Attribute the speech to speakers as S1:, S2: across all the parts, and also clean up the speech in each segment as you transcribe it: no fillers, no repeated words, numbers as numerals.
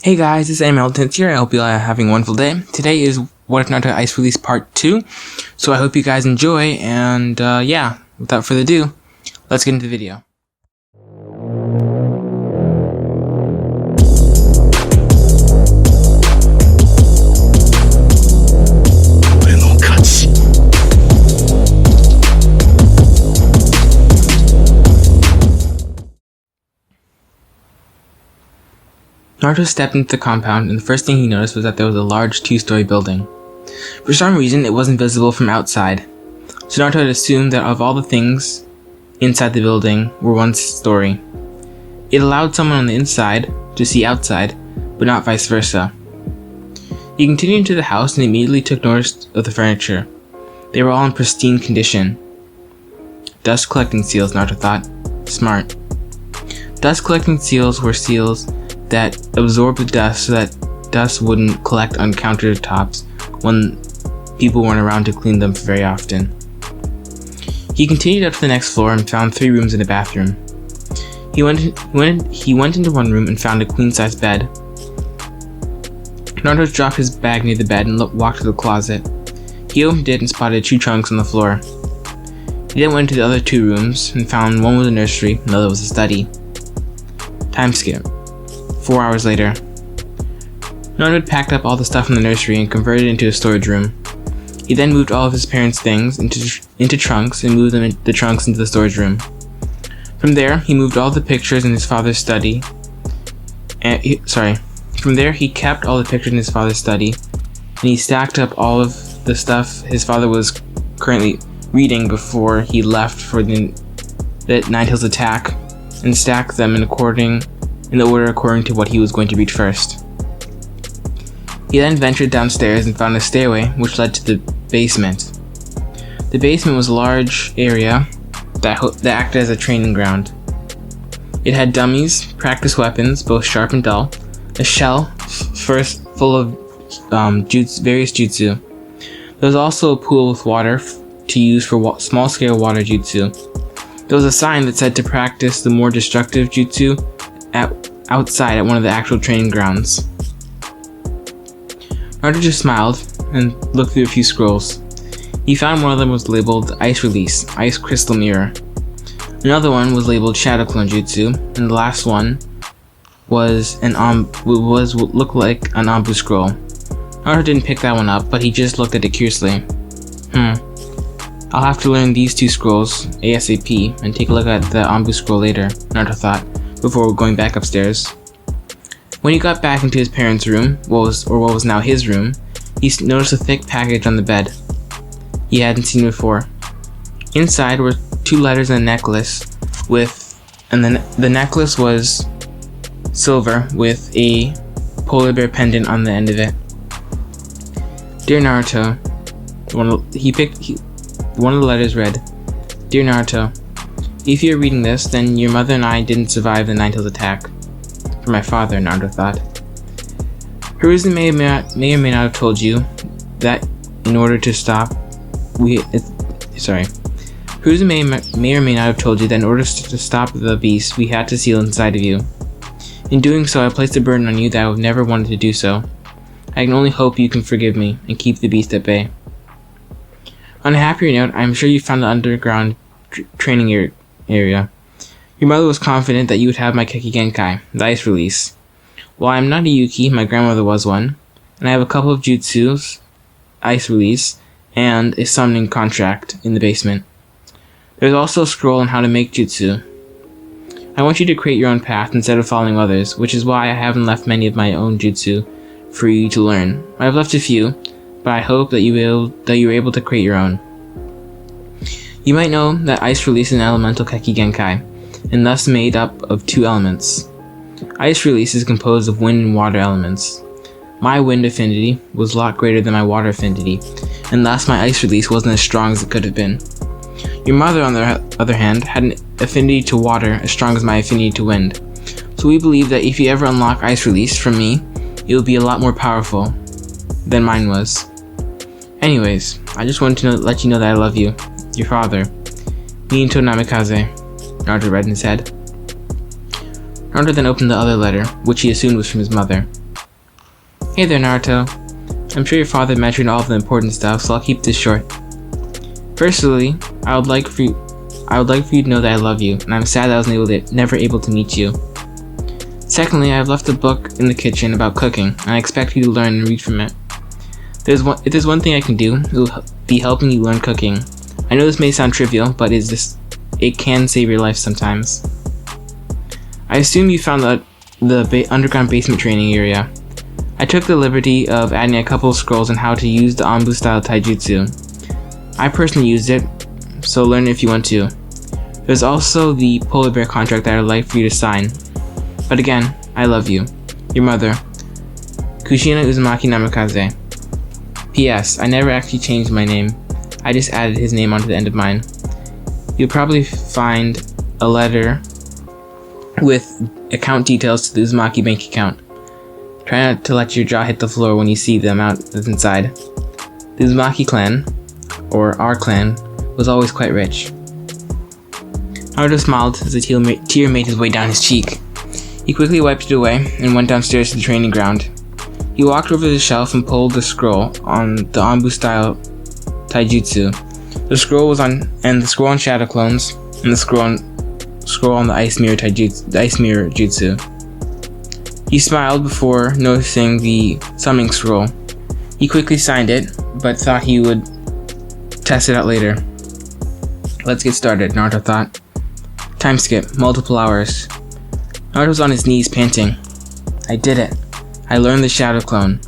S1: Hey guys, this is Hamilton here. I hope you all are having a wonderful day. Today is What If Naruto Ice Release Part 2. So I hope you guys enjoy, and yeah, without further ado, let's get into the video. Naruto stepped into the compound, and the first thing he noticed was that there was a large two-story building. For some reason, it wasn't visible from outside, so Naruto had assumed that of all the things inside the building were one story. It allowed someone on the inside to see outside, but not vice versa. He continued into the house and immediately took notice of the furniture. They were all in pristine condition. Dust collecting seals, Naruto thought. Smart. Dust collecting seals were seals that absorbed the dust so that dust wouldn't collect on countertops when people weren't around to clean them very often. He continued up to the next floor and found 3 rooms and a bathroom. He went into one room and found a queen-size bed. Naruto dropped his bag near the bed and walked to the closet. He opened it and spotted 2 trunks on the floor. He then went into the other 2 rooms and found one was a nursery, another was a study. Time skip. 4 hours later, Naruto had packed up all the stuff from the nursery and converted it into a storage room. He then moved all of his parents' things into trunks and moved the trunks into the storage room. From there, he moved all the pictures in his father's study. From there, he kept all the pictures in his father's study, and he stacked up all of the stuff his father was currently reading before he left for the Ninetales attack, and stacked them in the order according to what he was going to read first. He then ventured downstairs and found a stairway which led to the basement. The basement was a large area that acted as a training ground. It had dummies, practice weapons, both sharp and dull, a shell full of various jutsu. There was also a pool with water to use for small-scale water jutsu. There was a sign that said to practice the more destructive jutsu outside at one of the actual training grounds. Naruto just smiled and looked through a few scrolls. He found one of them was labeled Ice Release, Ice Crystal Mirror. Another one was labeled Shadow Clone Jutsu, and the last one was looked like an Anbu scroll. Naruto didn't pick that one up, but he just looked at it curiously. I'll have to learn these 2 scrolls ASAP and take a look at the Anbu scroll later, Naruto thought, before going back upstairs. When he got back into his parents' room, what was now his room, he noticed a thick package on the bed he hadn't seen before. Inside were 2 letters and a necklace the necklace was silver with a polar bear pendant on the end of it. Dear Naruto, one of the letters read, Dear Naruto, if you're reading this, then your mother and I didn't survive the Ninetales attack. For my father, Naruto thought. Hiruzen may or may not have told you that in order to stop, Hiruzen may or may not have told you that in order to stop the beast, we had to seal inside of you. In doing so, I placed a burden on you that I would never wanted to do so. I can only hope you can forgive me and keep the beast at bay. On a happier note, I am sure you found the underground training area. Your mother was confident that you would have my Keki Genkai, the ice release. While I am not a Yuki, my grandmother was one, and I have a couple of jutsus, ice release, and a summoning contract in the basement. There's also a scroll on how to make jutsu. I want you to create your own path instead of following others, which is why I haven't left many of my own jutsu for you to learn. I have left a few, but I hope that you were able to create your own. You might know that ice release is an elemental Keki Genkai, and thus made up of 2 elements. Ice release is composed of wind and water elements. My wind affinity was a lot greater than my water affinity, and thus my ice release wasn't as strong as it could have been. Your mother, on the other hand, had an affinity to water as strong as my affinity to wind, so we believe that if you ever unlock ice release from me, it will be a lot more powerful than mine was. Anyways, I just wanted to let you know that I love you, your father, Ninto Namikaze. Naruto read in his head. Naruto then opened the other letter, which he assumed was from his mother. Hey there, Naruto. I'm sure your father mentioned all the important stuff, so I'll keep this short. Firstly, I would like for you to know that I love you, and I'm sad that I was never able to meet you. Secondly, I have left a book in the kitchen about cooking, and I expect you to learn and read from it. If there's one thing I can do, it will be helping you learn cooking. I know this may sound trivial, but it can save your life sometimes. I assume you found the underground basement training area. I took the liberty of adding a couple of scrolls on how to use the Anbu style taijutsu. I personally used it, so learn it if you want to. There's also the polar bear contract that I'd like for you to sign. But again, I love you. Your mother, Kushina Uzumaki Namikaze. P.S. I never actually changed my name. I just added his name onto the end of mine. You'll probably find a letter with account details to the Uzumaki bank account. Try not to let your jaw hit the floor when you see the amount that's inside. The Uzumaki clan, or our clan, was always quite rich. Naruto smiled as a tear made his way down his cheek. He quickly wiped it away and went downstairs to the training ground. He walked over the shelf and pulled the scroll on the Anbu style taijutsu. The scroll on shadow clones, and the scroll on the ice mirror jutsu. He smiled before noticing the summoning scroll. He quickly signed it, but thought he would test it out later. Let's get started, Naruto thought. Time skip, multiple hours. Naruto was on his knees, panting. I did it. I learned the shadow clone.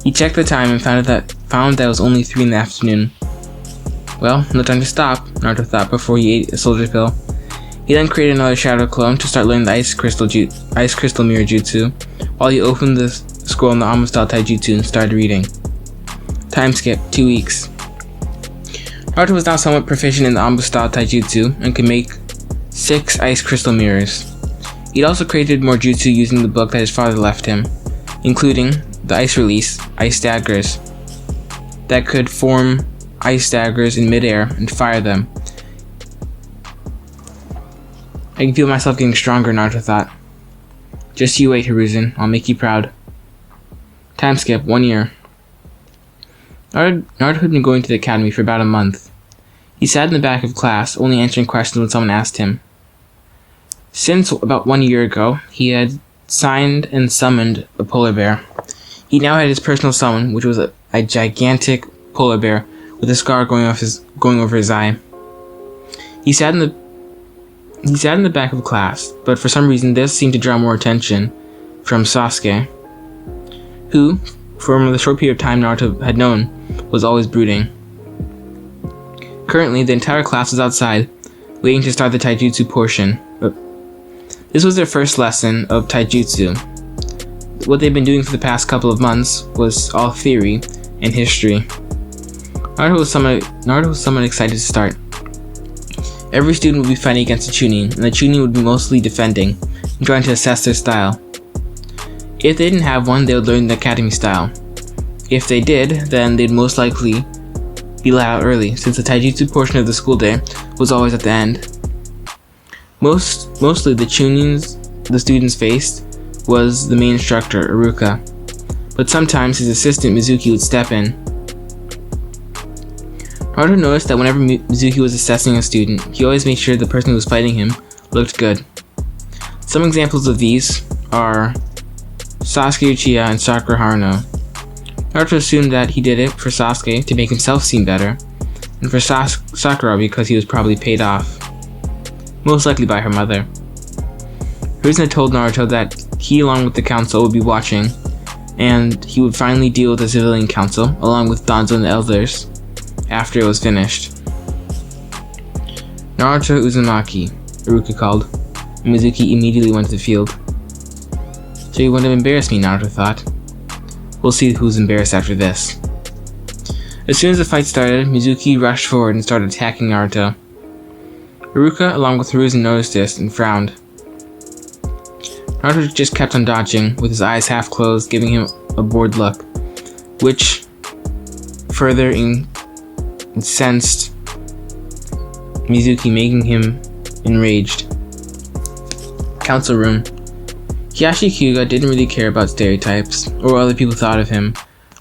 S1: He checked the time and found that it was only 3 in the afternoon. Well, no time to stop, Naruto thought before he ate a soldier pill. He then created another shadow clone to start learning the ice crystal mirror jutsu, while he opened the scroll in the Anbu style taijutsu and started reading. Time skip, 2 weeks. Naruto was now somewhat proficient in the Anbu style taijutsu and could make 6 ice crystal mirrors. He'd also created more jutsu using the book that his father left him, including the ice release, ice daggers, that could form ice daggers in midair and fire them. I can feel myself getting stronger, Naruto thought. Just you wait, Hiruzen, I'll make you proud. Time skip, 1 year. Naruto had been going to the academy for about a month. He sat in the back of class, only answering questions when someone asked him. Since about 1 year ago, he had signed and summoned a polar bear. He now had his personal summon, which was a gigantic polar bear with a scar going over his eye. He sat in the back of class, but for some reason this seemed to draw more attention from Sasuke, who, from the short period of time Naruto had known, was always brooding. Currently, the entire class was outside, waiting to start the taijutsu portion. This was their first lesson of taijutsu. What they'd been doing for the past couple of months was all theory and history. Naruto was somewhat excited to start. Every student would be fighting against a chunin, and the chunin would be mostly defending and trying to assess their style. If they didn't have one, they would learn the academy style. If they did, then they'd most likely be let out early, since the taijutsu portion of the school day was always at the end. Mostly the chunins the students faced was the main instructor, Iruka, but sometimes his assistant Mizuki would step in. Naruto noticed that whenever Mizuki was assessing a student, he always made sure the person who was fighting him looked good. Some examples of these are Sasuke Uchiha and Sakura Haruno. Naruto assumed that he did it for Sasuke to make himself seem better, and for Sakura because he was probably paid off, most likely by her mother. Hiruzen had told Naruto that he, along with the council, would be watching, and he would finally deal with the civilian council, along with Danzo and the elders, after it was finished. Naruto Uzumaki, Iruka called, and Mizuki immediately went to the field. So you wouldn't have embarrassed me, Naruto thought. We'll see who's embarrassed after this. As soon as the fight started, Mizuki rushed forward and started attacking Naruto. Iruka, along with Hiruzen, noticed this and frowned. Naruto just kept on dodging, with his eyes half closed, giving him a bored look, which further incensed Mizuki, making him enraged. Council room. Hiyashi Kyuga didn't really care about stereotypes, or what other people thought of him,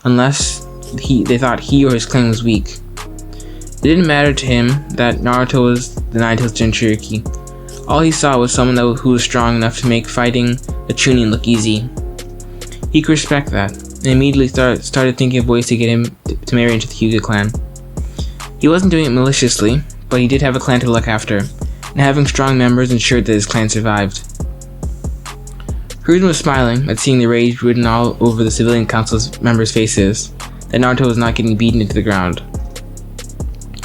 S1: unless they thought he or his clan was weak. It didn't matter to him that Naruto was the Nine-Tails Jinchuriki. All he saw was someone who was strong enough to make fighting a Chunin look easy. He could respect that, and immediately started thinking of ways to get him to marry into the Hyuga clan. He wasn't doing it maliciously, but he did have a clan to look after, and having strong members ensured that his clan survived. Hiruzen was smiling at seeing the rage written all over the civilian council's members' faces, that Naruto was not getting beaten into the ground.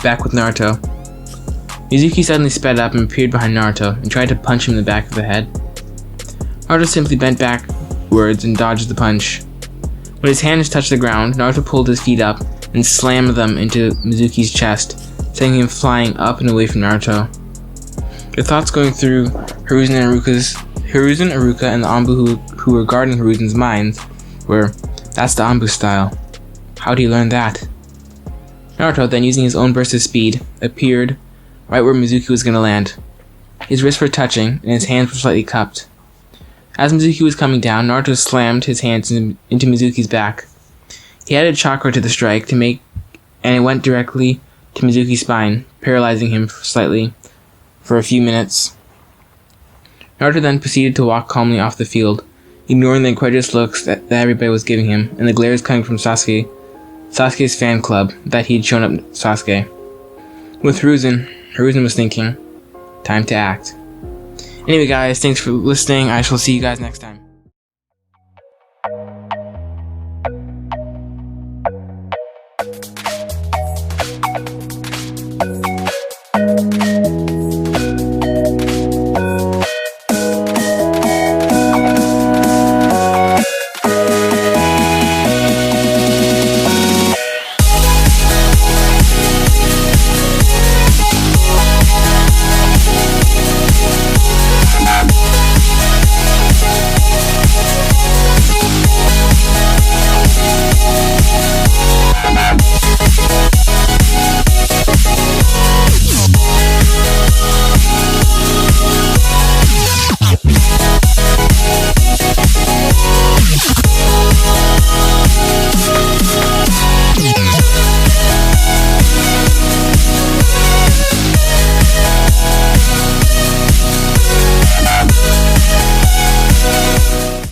S1: Back with Naruto. Mizuki suddenly sped up and appeared behind Naruto and tried to punch him in the back of the head. Naruto simply bent backwards and dodged the punch. When his hands touched the ground, Naruto pulled his feet up and slammed them into Mizuki's chest, sending him flying up and away from Naruto. The thoughts going through Hiruzen, Iruka, and the Anbu who were guarding Hiruzen's minds were, "That's the Anbu style. How'd he learn that?" Naruto, then using his own burst of speed, appeared right where Mizuki was going to land. His wrists were touching, and his hands were slightly cupped. As Mizuki was coming down, Naruto slammed his hands into Mizuki's back. He added chakra to the strike and it went directly to Mizuki's spine, paralyzing him slightly for a few minutes. Naruto then proceeded to walk calmly off the field, ignoring the incredulous looks that everybody was giving him, and the glares coming from Sasuke's fan club that he'd shown up Sasuke. With Hiruzen was thinking, time to act. Anyway guys, thanks for listening. I shall see you guys next time.